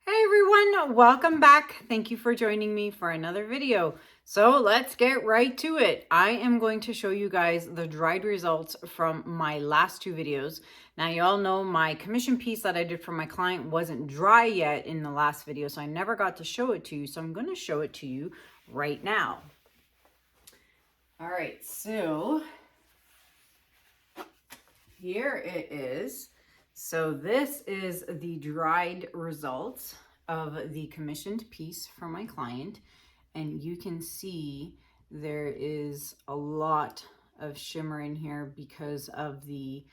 Hey everyone, welcome back. Thank you for joining me for another video. So let's get right to it. I am going to show you guys the dried results from my last two videos. Now you all know my commission piece that I did for my client wasn't dry yet in the last video, so I never got to show it to you. So I'm going to show it to you right now. All right, so here it is. So this is the dried results of the commissioned piece for my client. And you can see there is a lot of shimmer in here because of the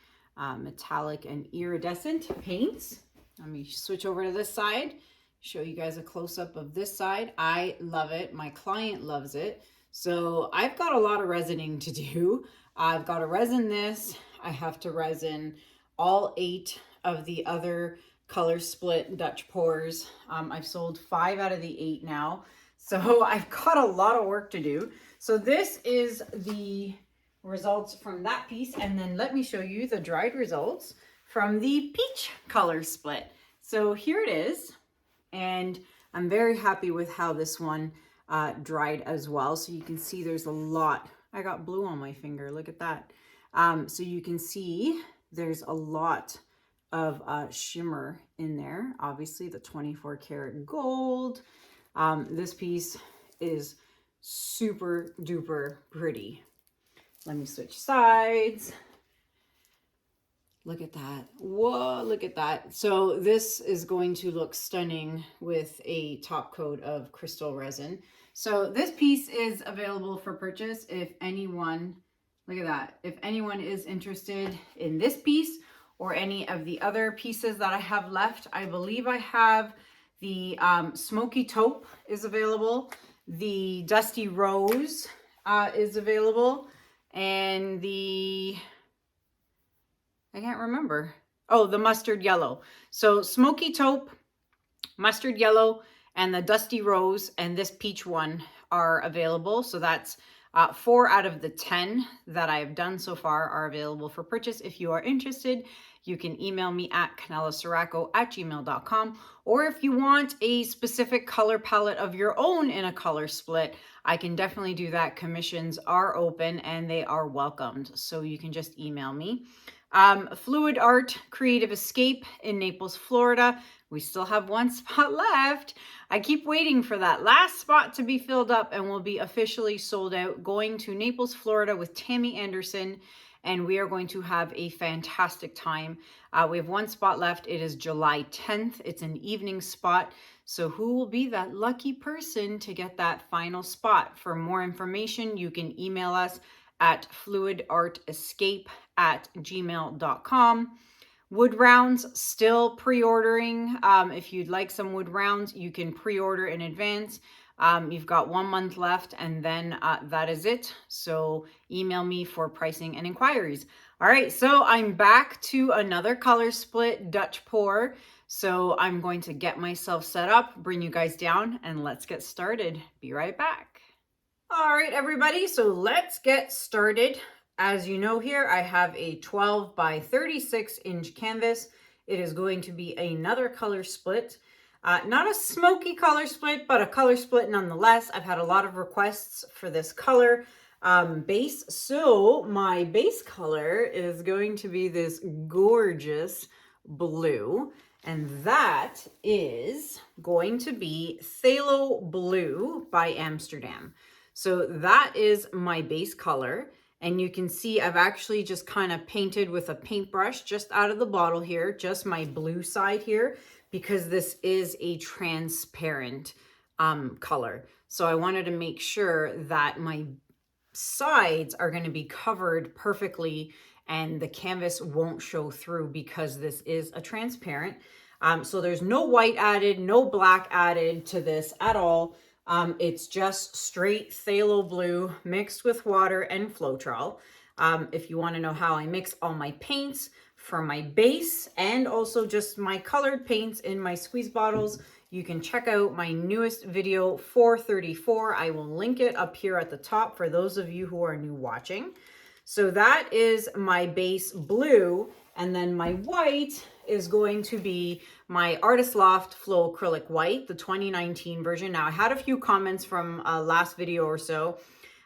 metallic and iridescent paints. Let me switch over to this side, show you guys a close-up of this side. I love it. My client loves it. So I've got a lot of resining to do. I've got to resin this. I have to resin all 8 of the other color split Dutch pours. I've sold 5 out of the 8 now. So I've got a lot of work to do. So this is the results from that piece. And then let me show you the dried results from the peach color split. So here it is. And I'm very happy with how this one dried as well. So you can see there's a lot. I got blue on my finger. Look at that. So you can see there's a lot of shimmer in there. Obviously the 24 karat gold. This piece is super duper pretty. Let me switch sides. Look at that. Whoa, look at that. So this is going to look stunning with a top coat of crystal resin. So this piece is available for purchase if anyone, look at that, if anyone is interested in this piece or any of the other pieces that I have left. I believe I have the Smoky Taupe is available. The Dusty Rose is available. And the, I can't remember. Oh, the Mustard Yellow. So Smoky Taupe, Mustard Yellow, and the Dusty Rose and this peach one are available. So that's 4 out of the 10 that I've done so far are available for purchase. If you are interested, you can email me at kanellaciraco@gmail.com. Or if you want a specific color palette of your own in a color split, I can definitely do that. Commissions are open and they are welcomed. So you can just email me. Fluid Art Creative Escape in Naples, Florida. We still have 1 spot left. I keep waiting for that last spot to be filled up and will be officially sold out. Going to Naples, Florida with Tammy Anderson, and we are going to have a fantastic time. We have 1 spot left. It is July 10th. It's an evening spot. So who will be that lucky person to get that final spot? For more information, you can email us at fluidartescape@gmail.com. Wood rounds, still pre-ordering. If you'd like some wood rounds, you can pre-order in advance. You've got 1 month left and then that is it. So email me for pricing and inquiries. All right, so I'm back to another color split Dutch pour. So I'm going to get myself set up, bring you guys down, and let's get started. Be right back. All right, everybody, so let's get started. As you know here, I have a 12 by 36 inch canvas. It is going to be another color split. Not a smoky color split, but a color split nonetheless. I've had a lot of requests for this color base. So my base color is going to be this gorgeous blue. And that is going to be Phthalo Blue by Amsterdam. So that is my base color. And you can see I've actually just kind of painted with a paintbrush just out of the bottle here, just my blue side here, because this is a transparent color. So I wanted to make sure that my sides are going to be covered perfectly and the canvas won't show through because this is a transparent. So there's no white added, no black added to this at all. It's just straight phthalo blue mixed with water and Floetrol. If you want to know how I mix all my paints for my base and also just my colored paints in my squeeze bottles, you can check out my newest video 434. I will link it up here at the top for those of you who are new watching. So that is my base blue. And then my white is going to be my Artist Loft Flow Acrylic White, the 2019 version. Now, I had a few comments from last video or so.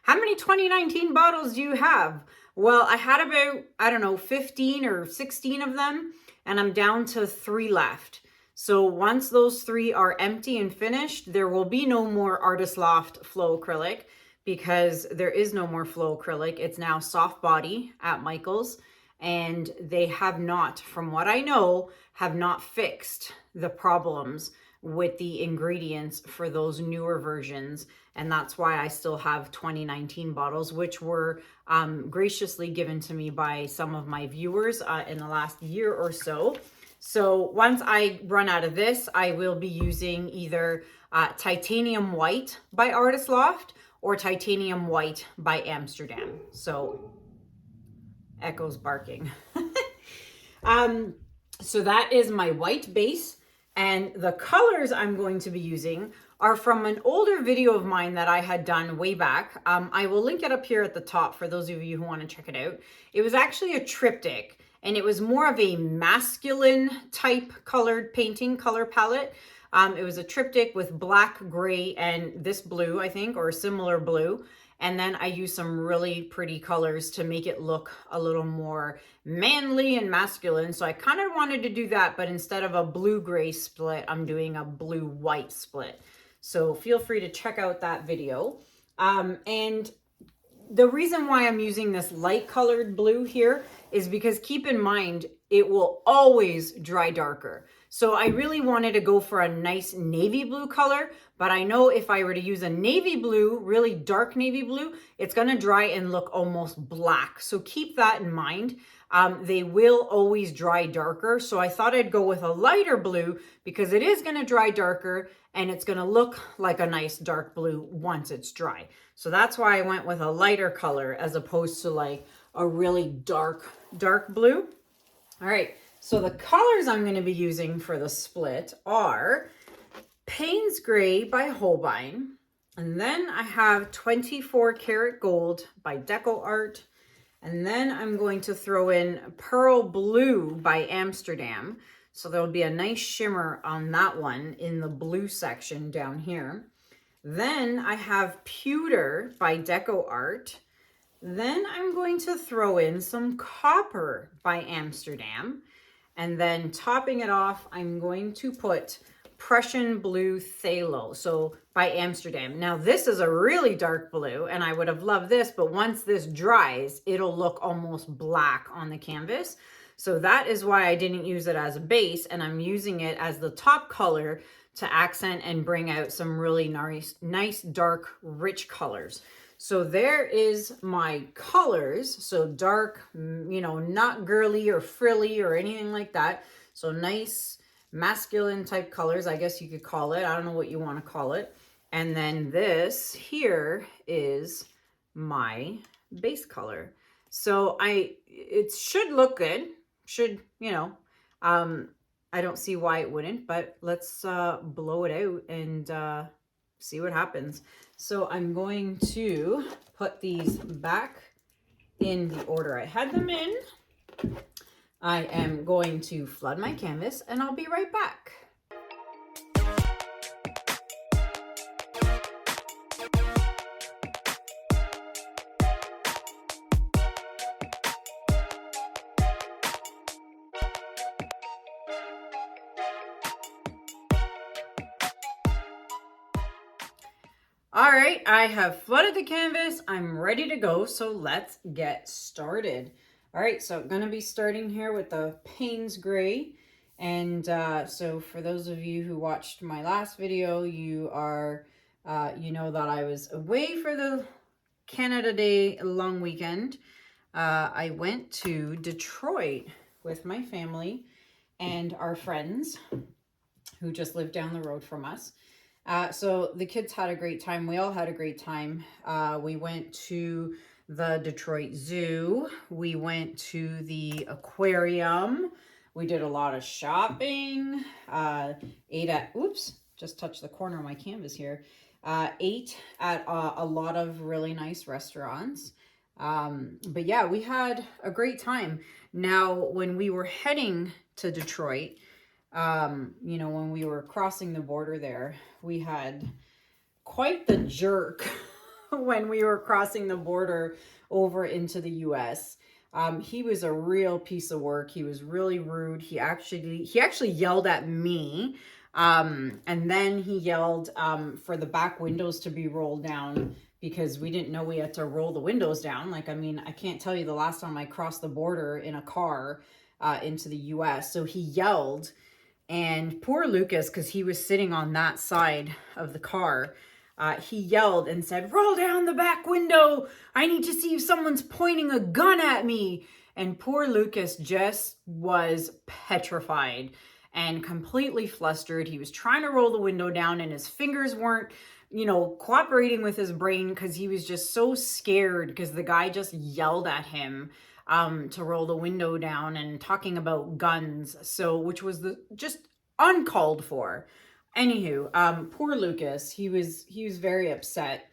How many 2019 bottles do you have? Well, I had about, I don't know, 15 or 16 of them, and I'm down to 3 left. So once those 3 are empty and finished, there will be no more Artist Loft Flow Acrylic, because there is no more Flow Acrylic. It's now soft body at Michael's, and they have not, from what I know, have not fixed the problems with the ingredients for those newer versions. And that's why I still have 2019 bottles, which were graciously given to me by some of my viewers in the last year or so. So once I run out of this, I will be using either Titanium White by Artist Loft or Titanium White by Amsterdam. So Echo's barking. So that is my white base, and the colors I'm going to be using are from an older video of mine that I had done way back. I will link it up here at the top for those of you who want to check it out. It was actually a triptych, and it was more of a masculine type colored painting color palette. It was a triptych with black, gray, and this blue, I think, or a similar blue. And then I used some really pretty colors to make it look a little more manly and masculine. So I kind of wanted to do that, but instead of a blue-gray split, I'm doing a blue-white split. So feel free to check out that video. And the reason why I'm using this light colored blue here is because, keep in mind, it will always dry darker. So I really wanted to go for a nice navy blue color, but I know if I were to use a navy blue, really dark navy blue, it's going to dry and look almost black. So keep that in mind. They will always dry darker. So I thought I'd go with a lighter blue because it is going to dry darker and it's going to look like a nice dark blue once it's dry. So that's why I went with a lighter color as opposed to like a really dark blue. All right. So the colors I'm going to be using for the split are Payne's Gray by Holbein. And then I have 24 Karat Gold by DecoArt. And then I'm going to throw in Pearl Blue by Amsterdam. So there'll be a nice shimmer on that one in the blue section down here. Then I have Pewter by DecoArt. Then I'm going to throw in some Copper by Amsterdam. And then topping it off, I'm going to put Prussian Blue Phthalo, so by Amsterdam. Now this is a really dark blue, and I would have loved this, but once this dries, it'll look almost black on the canvas. So that is why I didn't use it as a base, and I'm using it as the top color to accent and bring out some really nice dark, rich colors. So there is my colors. So dark, you know, not girly or frilly or anything like that. So nice masculine type colors, I guess you could call it. I don't know what you want to call it. And then this here is my base color. So it should look good. Should, you know, I don't see why it wouldn't, but let's blow it out and see what happens. So I'm going to put these back in the order I had them in. I am going to flood my canvas and I'll be right back. All right, I have flooded the canvas. I'm ready to go, so let's get started. All right, so I'm gonna be starting here with the Payne's Gray. And so for those of you who watched my last video, you know that I was away for the Canada Day long weekend. I went to Detroit with my family and our friends who just live down the road from us. So the kids had a great time. We all had a great time. We went to the Detroit Zoo. We went to the aquarium. We did a lot of shopping. Ate at, oops, just touched the corner of my canvas here. Ate at a lot of really nice restaurants. But yeah, we had a great time. Now, when we were heading to Detroit, you know, when we were crossing the border there, we had quite the jerk when we were crossing the border over into the US. He was a real piece of work. He was really rude. He actually yelled at me. And then he yelled for the back windows to be rolled down because we didn't know we had to roll the windows down. Like, I mean, I can't tell you the last time I crossed the border in a car into the US. So he yelled, and poor Lucas, because he was sitting on that side of the car, he yelled and said, "Roll down the back window. I need to see if someone's pointing a gun at me." And poor Lucas just was petrified and completely flustered. He was trying to roll the window down and his fingers weren't, you know, cooperating with his brain because he was just so scared because the guy just yelled at him to roll the window down and talking about guns. So, which was just uncalled for. Anywho, poor Lucas, he was very upset.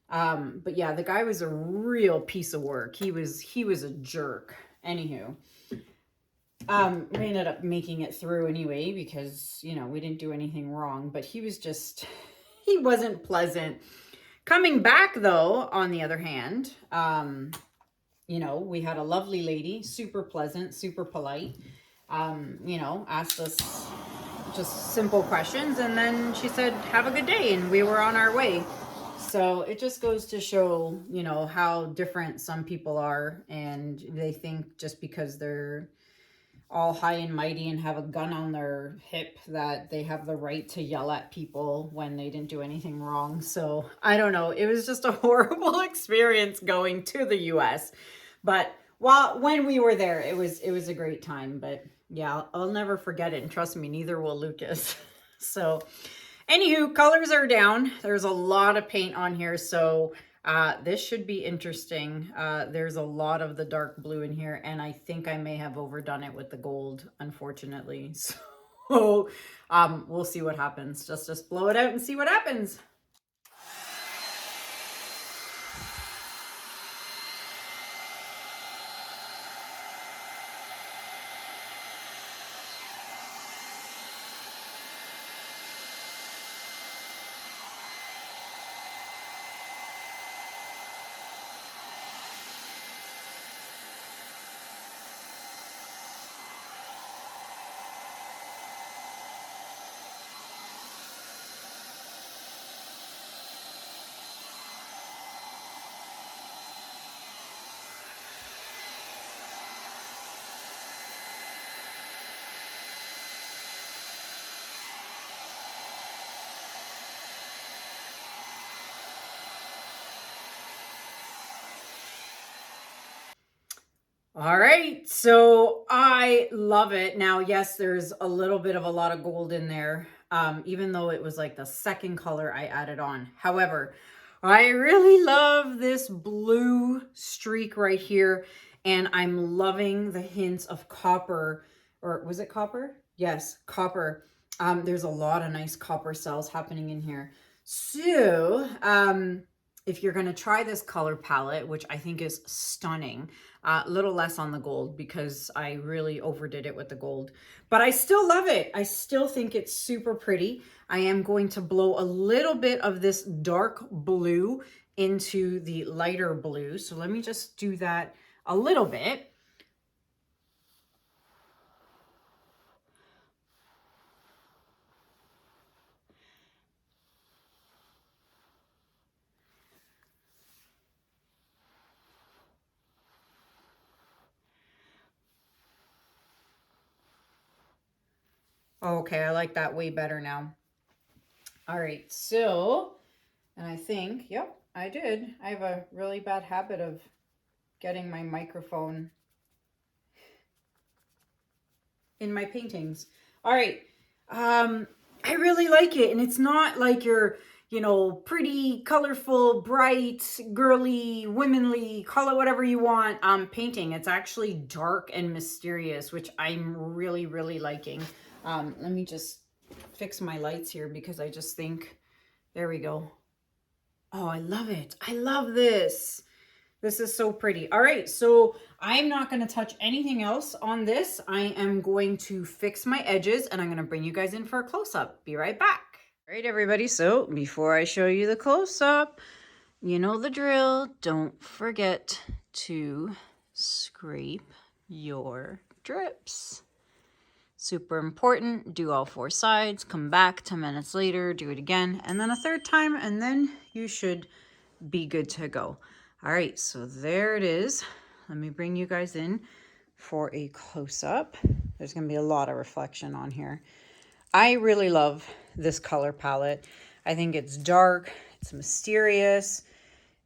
But yeah, the guy was a real piece of work. He was a jerk. Anywho, we ended up making it through anyway because, you know, we didn't do anything wrong, but he was just, he wasn't pleasant. Coming back though, on the other hand, you know, we had a lovely lady, super pleasant, super polite, you know, asked us just simple questions, and then she said, "Have a good day," and we were on our way. So it just goes to show, you know, how different some people are, and they think just because they're all high and mighty and have a gun on their hip that they have the right to yell at people when they didn't do anything wrong. So I don't know. It was just a horrible experience going to the US. But when we were there, it was a great time. But yeah, I'll never forget it. And trust me, neither will Lucas. So anywho, colors are down. There's a lot of paint on here. So this should be interesting. There's a lot of the dark blue in here, and I think I may have overdone it with the gold, unfortunately. So we'll see what happens. Just blow it out and see what happens. All right, so I love it. Now, yes, there's a little bit of a lot of gold in there, even though it was like the second color I added on. However, I really love this blue streak right here, and I'm loving the hints of copper, or was it copper? Yes, copper. There's a lot of nice copper cells happening in here. So, if you're going to try this color palette, which I think is stunning, a little less on the gold because I really overdid it with the gold, but I still love it. I still think it's super pretty. I am going to blow a little bit of this dark blue into the lighter blue. So let me just do that a little bit. Okay, I like that way better now. All right, so, and I think, yep, I did. I have a really bad habit of getting my microphone in my paintings. All right, I really like it, and it's not like your, you know, pretty, colorful, bright, girly, womanly, call it whatever you want, painting. It's actually dark and mysterious, which I'm really, really liking. Let me just fix my lights here because I just think, there we go. Oh, I love it. I love this. This is so pretty. All right, so I'm not going to touch anything else on this. I am going to fix my edges and I'm going to bring you guys in for a close-up. Be right back. All right, everybody. So before I show you the close-up, you know the drill. Don't forget to scrape your drips. Super important. Do all 4 sides. Come back 10 minutes later. Do it again. And then a 3rd time. And then you should be good to go. All right, so there it is. Let me bring you guys in for a close-up. There's going to be a lot of reflection on here. I really love this color palette. I think it's dark, it's mysterious.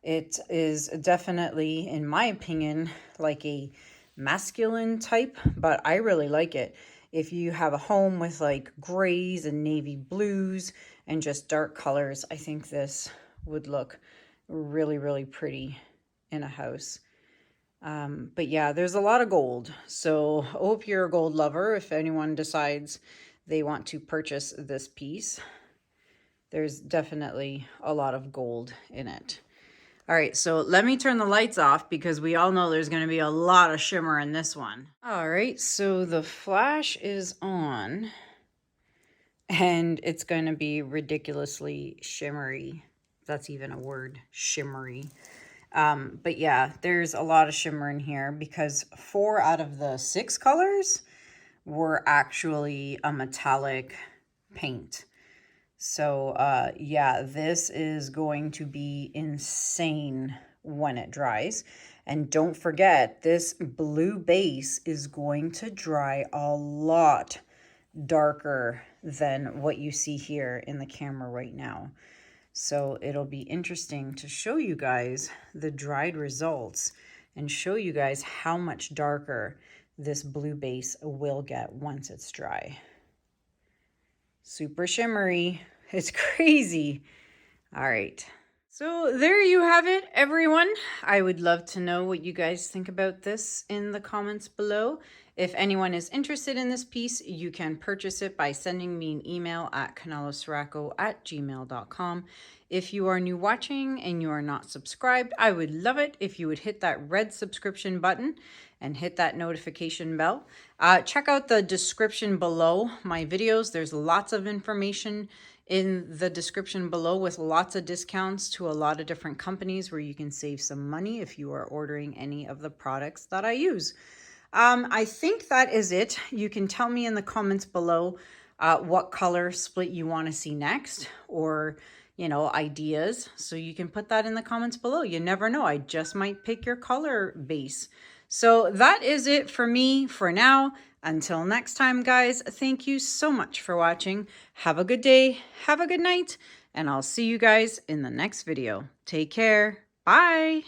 It is definitely, in my opinion, like a masculine type, but I really like it. If you have a home with like grays and navy blues and just dark colors, I think this would look really, really pretty in a house. But yeah, there's a lot of gold. So I hope you're a gold lover. If anyone decides they want to purchase this piece, there's definitely a lot of gold in it. All right, so let me turn the lights off because we all know there's going to be a lot of shimmer in this one. All right, so the flash is on and it's going to be ridiculously shimmery. That's even a word, shimmery. But yeah, there's a lot of shimmer in here because 4 out of the 6 colors were actually a metallic paint. So yeah, this is going to be insane when it dries. And don't forget, this blue base is going to dry a lot darker than what you see here in the camera right now. So it'll be interesting to show you guys the dried results and show you guys how much darker this blue base will get once it's dry. Super shimmery. It's crazy. All right. So there you have it, everyone. I would love to know what you guys think about this in the comments below. If anyone is interested in this piece, you can purchase it by sending me an email at kanellaciraco@gmail.com. If you are new watching and you are not subscribed, I would love it if you would hit that red subscription button and hit that notification bell. Check out the description below my videos. There's lots of information in the description below with lots of discounts to a lot of different companies where you can save some money if you are ordering any of the products that I use. I think that is it. You can tell me in the comments below what color split you want to see next, or, you know, ideas. So you can put that in the comments below. You never know. I just might pick your color base. So that is it for me for now. Until next time, guys, thank you so much for watching. Have a good day. Have a good night. And I'll see you guys in the next video. Take care. Bye.